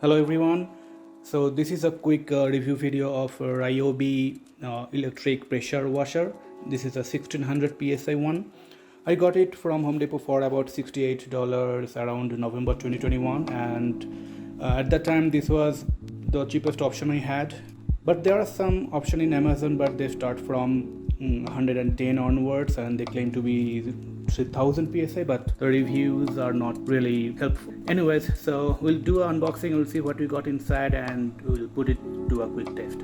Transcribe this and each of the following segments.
Hello everyone. So this is a quick review video of RYOBI electric pressure washer. This is a 1600 PSI one. I got it from Home Depot for about $68 around November 2021, and at that time this was the cheapest option I had. But there are some options in Amazon, but they start from 110 onwards and they claim to be 3000 psi, but the reviews are not really helpful. Anyways, so we'll do an unboxing, we'll see what we got inside, and we'll put it to a quick test.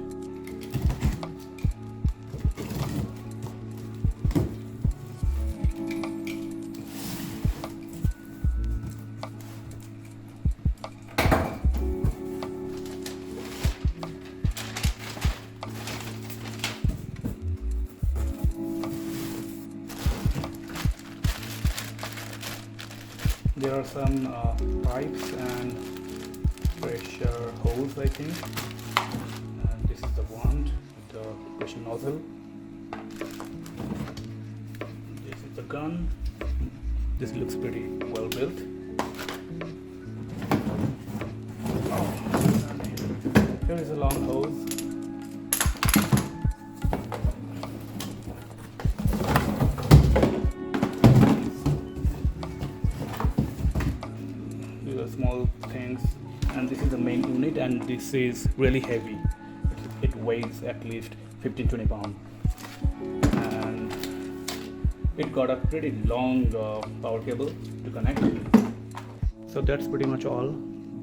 There are some pipes and pressure hose, I think. And this is the wand, the pressure nozzle. This is the gun. This looks pretty well built. Here is a long hose. Small things, and this is the main unit, and this is really heavy. It weighs at least 15-20 pounds, and it got a pretty long power cable to connect. So that's pretty much all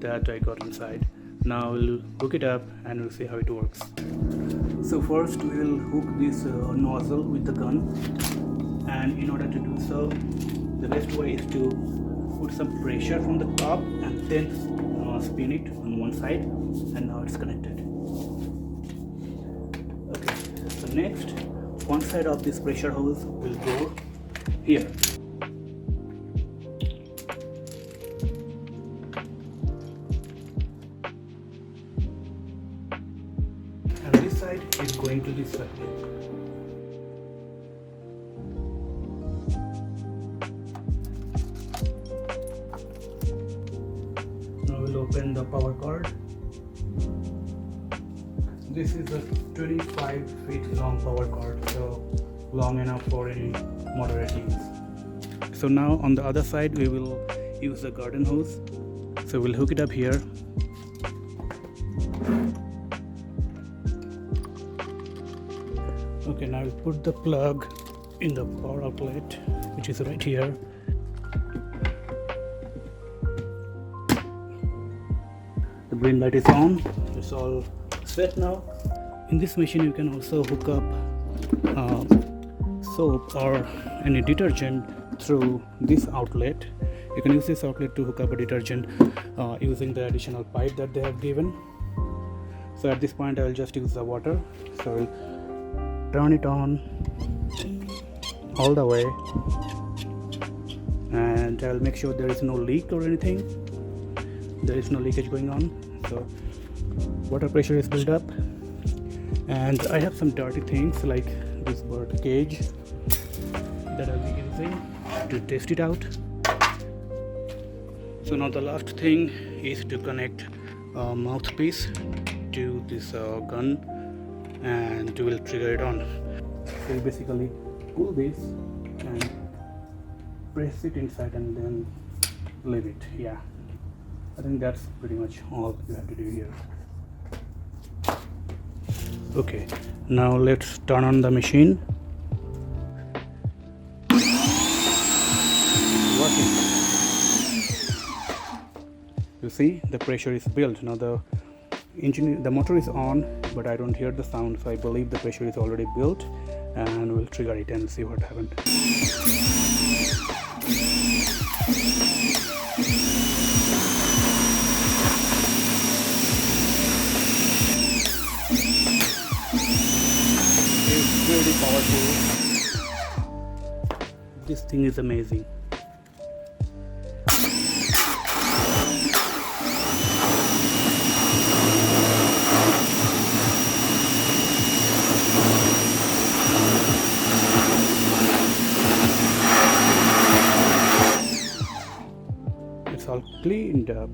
that I got inside. Now we'll hook it up and we'll see how it works. So first we'll hook this nozzle with the gun, and in order to do so, the best way is to put some pressure from the top and then spin it on one side, and now it's connected. Okay, so next, one side of this pressure hose will go here. And this side is going to this side. Open the power cord. This is a 25 feet long power cord, so long enough for any moderate use. So now on the other side we will use the garden hose. So we'll hook it up here. Okay, now we'll put the plug in the power outlet, which is right here. The green light is on. It's all set now. In this machine you can also hook up soap or any detergent through this outlet. You can use this outlet to hook up a detergent using the additional pipe that they have given. So at this point I will just use the water. So I'll turn it on all the way, and I'll make sure there is no leak or anything. There is no leakage going on, so water pressure is built up. And I have some dirty things like this bird cage that I'll be using to test it out. So now the last thing is to connect a mouthpiece to this gun, and we will trigger it on. So you basically pull this and press it inside and then leave it. Yeah, I think that's pretty much all you have to do here. Okay, now let's turn on the machine. Working. You see, the pressure is built. Now the motor is on, but I don't hear the sound, so I believe the pressure is already built, and we'll trigger it and see what happened. It's really powerful. This thing is amazing. It's all cleaned up.